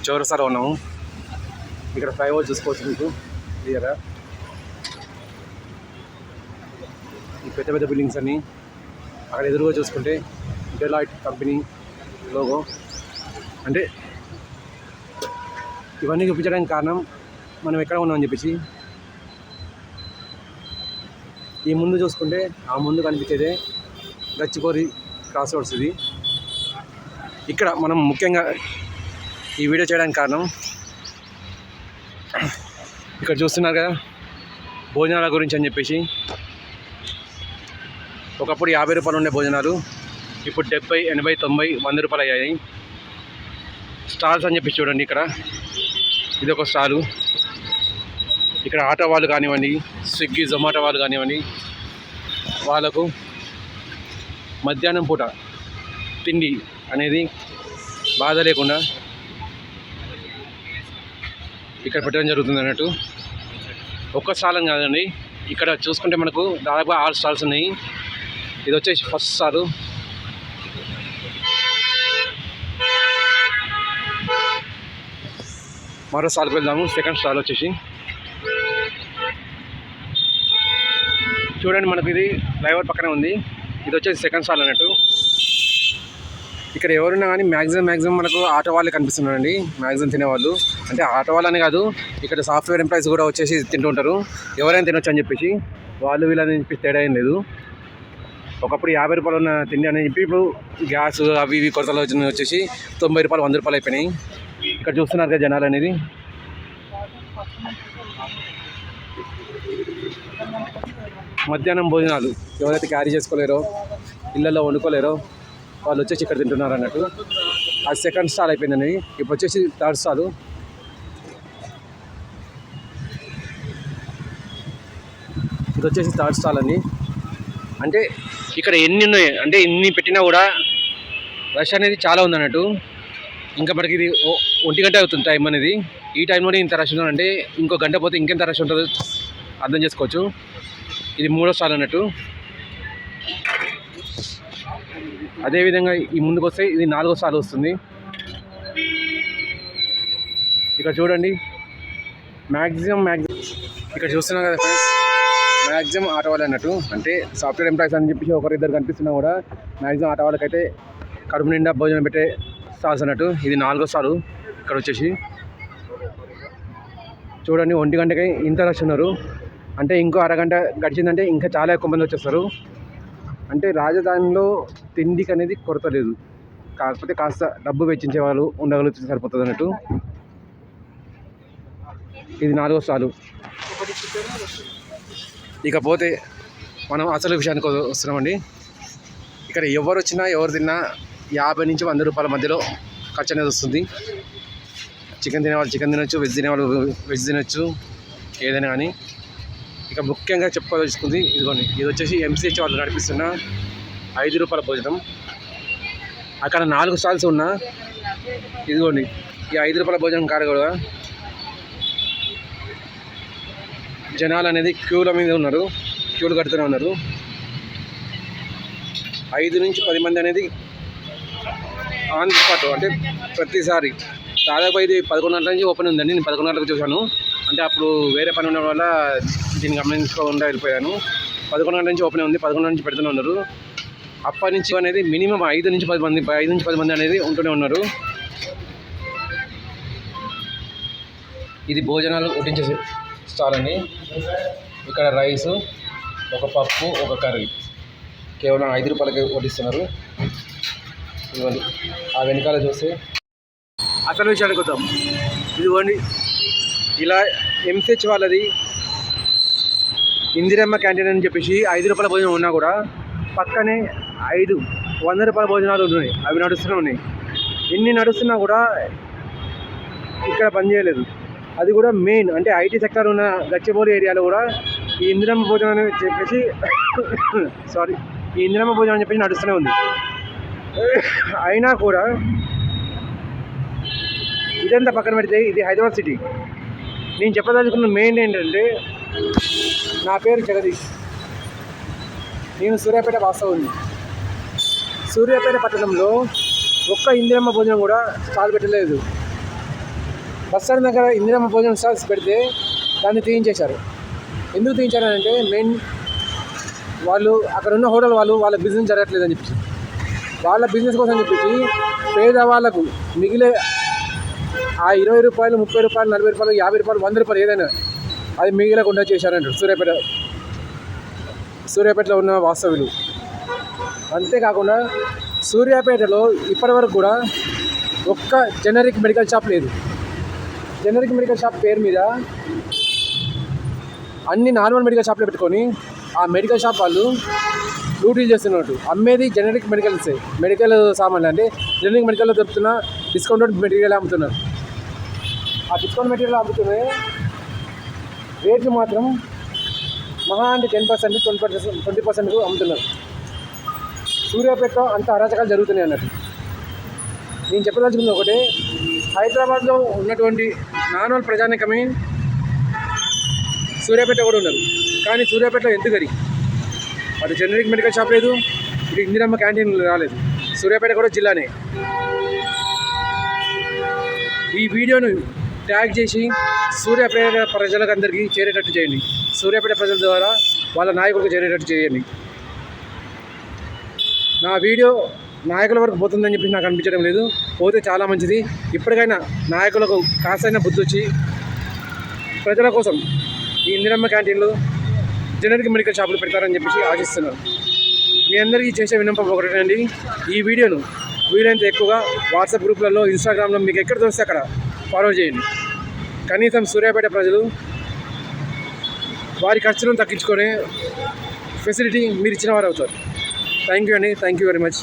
చౌరస్తాలో ఉన్నాము. ఇక్కడ ఫ్లైఓవర్ చూసుకోవచ్చు మీకు క్లియర్గా. ఈ పెద్ద పెద్ద బిల్డింగ్స్ అన్నీ అక్కడ ఎదురుగా చూసుకుంటే డెలాయిట్ కంపెనీ లోగో. అంటే ఇవన్నీ చూపించడానికి కారణం మనం ఎక్కడ ఉన్నామని చెప్పేసి. ఈ ముందు చూసుకుంటే ఆ ముందు కనిపించేదే గచ్చిబౌలి క్రాస్ రోడ్స్. ఇది ఇక్కడ మనం ముఖ్యంగా ఈ వీడియో చేయడానికి కారణం ఇక్కడ చూస్తున్నారు కదా భోజనాల గురించి అని చెప్పేసి. ఒకప్పుడు 50 రూపాయలు ఉండే భోజనాలు ఇప్పుడు 70, 80, 90, 100 రూపాయలు అయ్యాయి. స్టాల్స్ అని చెప్పేసి చూడండి. ఇక్కడ ఇది ఒక స్టాలు. ఇక్కడ ఆటో వాళ్ళు కానివ్వండి, స్విగ్గీ జొమాటో వాళ్ళు కానివ్వండి, వాళ్ళకు మధ్యాహ్నం పూట తిండి అనేది బాధ లేకుండా ఇక్కడ పెట్టడం జరుగుతుంది అన్నట్టు. ఒక్క స్టాల్ అని కాదండి, ఇక్కడ చూసుకుంటే మనకు దాదాపుగా 6 స్టాల్స్ ఉన్నాయి. ఇది వచ్చేసి ఫస్ట్ స్టాలు. మరో స్టాల్కి వెళ్దాము. సెకండ్ స్టాల్ వచ్చేసి చూడండి, మనకు ఇది ఫ్లైఓవర్ పక్కనే ఉంది. ఇది వచ్చేసి సెకండ్ స్టాల్ అన్నట్టు. ఇక్కడ ఎవరున్నా కానీ మ్యాక్సిమం మనకు ఆటో వాళ్ళే కనిపిస్తున్నారండి. మ్యాక్సిమం తినేవాళ్ళు అంటే ఆటో వాళ్ళని కాదు, ఇక్కడ సాఫ్ట్వేర్ ఎంప్లాయీస్ కూడా వచ్చేసి తింటూ ఉంటారు. ఎవరైనా తినొచ్చు అని చెప్పేసి. వాళ్ళు వీళ్ళని చెప్పి తేడా ఏం లేదు. ఒకప్పుడు 50 రూపాయలు ఉన్న తిండి అని చెప్పి ఇప్పుడు గ్యాస్ అవి ఇవి కొరతలు వచ్చేసి 90 రూపాయలు, 100 రూపాయలు అయిపోయినాయి. ఇక్కడ చూస్తున్నారు కదా జనాలు అనేది. మధ్యాహ్నం భోజనాలు ఎవరైతే క్యారీ చేసుకోలేరో, ఇళ్ళల్లో వండుకోలేరో వాళ్ళు వచ్చేసి ఇక్కడ తింటున్నారు అన్నట్టు. అది సెకండ్ స్టాల్ అయిపోయిందండి. ఇప్పుడు వచ్చేసి థర్డ్ స్టాలు. ఇది వచ్చేసి థర్డ్ స్టాల్ అండి. అంటే ఇక్కడ ఎన్ని ఉన్నాయి అంటే ఇన్ని పెట్టినా కూడా రష్ అనేది చాలా ఉంది అన్నట్టు. ఇంకా మనకి ఇది 1 గంట అవుతుంది టైం అనేది. ఈ టైంలోనే ఇంత రష్ ఉందంటే ఇంకో గంట పోతే ఇంకెంత రష్ ఉంటుందో అర్థం చేసుకోవచ్చు. ఇది 3వ స్టాల్ అన్నట్టు. అదేవిధంగా ఈ ముందుకు వస్తే ఇది 4వ స్టాల్ వస్తుంది. ఇక్కడ చూడండి మ్యాక్సిమం ఇక్కడ చూస్తున్నాం కదా ఫ్రెండ్స్, మ్యాక్సిమం ఆటో వాళ్ళు అన్నట్టు. అంటే సాఫ్ట్వేర్ ఎంప్లాయీస్ అని చెప్పేసి 1-2 కనిపిస్తున్నా కూడా మ్యాక్సిమం ఆటో వాళ్ళకైతే కడుపు నిండా భోజనం పెట్టే స్టాల్స్ అన్నట్టు. ఇది 4వ స్టాలు. ఇక్కడ వచ్చేసి చూడండి 1 గంటకి ఇంత రష్ ఉన్నారు. అంటే ఇంకో అరగంట గడిచిందంటే ఇంకా చాలా ఎక్కువ మంది వచ్చేస్తారు. అంటే రాజధానిలో తిండికి అనేది కొరత లేదు, కాకపోతే కాస్త డబ్బు వెచ్చించే వాళ్ళు ఉండగలిగితే సరిపోతుంది అన్నట్టు. ఇది 4వ స్టాలు. ఇకపోతే మనం అసలు విషయానికి వస్తున్నామండి. ఇక్కడ ఎవరు వచ్చినా ఎవరు తిన్నా 50 నుంచి 100 రూపాయల మధ్యలో ఖర్చు అనేది వస్తుంది. చికెన్ తినేవాళ్ళు చికెన్ తినొచ్చు, వెజ్ తినేవాళ్ళు వెజ్ తినొచ్చు, ఏదైనా కానీ. ఇక ముఖ్యంగా చెప్పుకోదలుచుకుంది ఇదిగోండి, ఇది వచ్చేసి MCH వాళ్ళు నడిపిస్తున్న 5 రూపాయల భోజనం. అక్కడ 4 స్టాల్స్ ఉన్నా ఇదిగోండి ఈ 5 రూపాయల భోజనం కాడ కూడా జనాలు అనేది క్యూల మీద ఉన్నారు, క్యూలు కడుతూనే ఉన్నారు. 5 నుంచి 10 మంది అనేది ఆన్ ది స్పాట్. అంటే ప్రతిసారి దాదాపు ఇది 11 గంటల నుంచి ఓపెన్ ఉందండి. నేను 11 గంటలకు చూశాను. అంటే అప్పుడు వేరే పని ఉండడం వల్ల దీన్ని గమనించుకోకుండా వెళ్ళిపోయాను. 11 గంటల నుంచి ఓపెన్ ఉంది, 11 నుంచి పెడుతూనే ఉన్నారు. అప్పటి నుంచి అనేది మినిమం 5 నుంచి 10 మంది అనేది ఉంటూనే ఉన్నారు. ఇది భోజనాలు వడ్డించే స్టాల్ అండి. ఇక్కడ రైసు, ఒక పప్పు, ఒక కర్రీ కేవలం 5 రూపాయలకి వడ్డిస్తున్నారు. ఇదిగోండి ఆ వెనకాల చూస్తే అసలు విషయానికి వద్దాం. ఇదిగోండి ఇలా MCH వాళ్ళది ఇందిరమ్మ క్యాంటీన్ అని చెప్పేసి 5 రూపాయల భోజనం ఉన్నా కూడా పక్కనే 100 రూపాయల భోజనాలు ఉన్నాయి. అవి నడుస్తూనే ఉన్నాయి. ఎన్ని నడుస్తున్నా కూడా ఇక్కడ పనిచేయలేదు. అది కూడా మెయిన్ అంటే IT సెక్టర్ ఉన్న గచ్చిబౌలి ఏరియాలో కూడా ఈ ఇందిరమ్మ భోజనం అని చెప్పేసి ఈ ఇందిరమ్మ భోజనం అని చెప్పేసి నడుస్తూనే ఉంది. అయినా కూడా ఇదంతా పక్కన పెడితే ఇది హైదరాబాద్ సిటీ. నేను చెప్పదలుచుకున్న మెయిన్ ఏంటంటే, నా పేరు జగదీష్, నేను సూర్యాపేట వాస్తవుని. సూర్యాపేట పట్టణంలో ఒక్క ఇందిరమ్మ భోజనం కూడా స్టాల్ పెట్టలేదు. బస్ స్టాండ్ దగ్గర ఇందిరమ్మ భోజనం స్టాల్స్ పెడితే దాన్ని తీయించేశారు. ఎందుకు తీయించారంటే మెయిన్ వాళ్ళు అక్కడ ఉన్న హోటల్ వాళ్ళ బిజినెస్ జరగట్లేదని చెప్పేసి, వాళ్ళ బిజినెస్ కోసం చెప్పేసి పేదవాళ్ళకు మిగిలే ఆ 20 రూపాయలు, 30 రూపాయలు, 40 రూపాయలు, 50 రూపాయలు, 100 రూపాయలు ఏదైనా అది మిగిలకుండా చేశారంటారు సూర్యాపేటలో ఉన్న వాస్తవ్యులు. అంతేకాకుండా సూర్యాపేటలో ఇప్పటివరకు కూడా ఒక్క జనరిక్ మెడికల్ షాప్ లేదు. జనరిక్ మెడికల్ షాప్ పేరు మీద అన్ని నార్మల్ మెడికల్ షాప్లో పెట్టుకొని ఆ మెడికల్ షాప్ వాళ్ళు లూటీలు చేస్తున్నట్టు. అమ్మేది జనరిక్ మెడికల్ సామాన్లు, అంటే జనరిక్ మెడికల్లో దొరుకుతున్న డిస్కౌంటెడ్ మెటీరియల్ అమ్ముతున్నారు. ఆ డిస్కౌంట్ మెటీరియల్ అమ్ముతున్న రేట్లు మాత్రం మహా అంటే 10%, 20% అమ్ముతున్నారు. సూర్యాపేటలో అంత అరాచకాలు జరుగుతున్నాయి అన్నట్టు. నేను చెప్పదలుచుకుంది ఒకటే, హైదరాబాద్లో ఉన్నటువంటి నార్మల్ ప్రజానికమే సూర్యాపేట కూడా ఉన్నారు. కానీ సూర్యాపేటలో ఎందుకు గరి అటు జనరిక్ మెడికల్ షాప్ లేదు, ఇటు ఇందిరమ్మ క్యాంటీన్ రాలేదు. సూర్యాపేట కూడా జిల్లానే. ఈ వీడియోను ట్యాగ్ చేసి సూర్యాపేట ప్రజలకు అందరికీ చేరేటట్టు చేయండి. సూర్యాపేట ప్రజల ద్వారా వాళ్ళ నాయకులకు చేరేటట్టు చేయండి. నా వీడియో నాయకుల వరకు పోతుందని చెప్పి నాకు అనిపించడం లేదు. పోతే చాలా మంచిది. ఇప్పటికైనా నాయకులకు కాస్తైనా బుద్ధి వచ్చి ప్రజల కోసం ఈ ఇందిరమ్మ క్యాంటీన్లు, జనరిక్ మెడికల్ షాపులు పెడతారని చెప్పేసి ఆశిస్తున్నాను. మీ అందరికీ చేసే విన్నపం ఒకటేనండి, ఈ వీడియోను వీలైనంత ఎక్కువగా వాట్సాప్ గ్రూప్లలో, ఇన్స్టాగ్రామ్లో మీకు ఎక్కడ తోస్తే అక్కడ ఫార్వర్డ్ చేయండి. కనీసం సూర్యాపేట ప్రజలు వారి ఖర్చులను తగ్గించుకునే ఫెసిలిటీ మీరు ఇచ్చిన వారు అవుతారు. థ్యాంక్ యూ అండి. Thank you very much.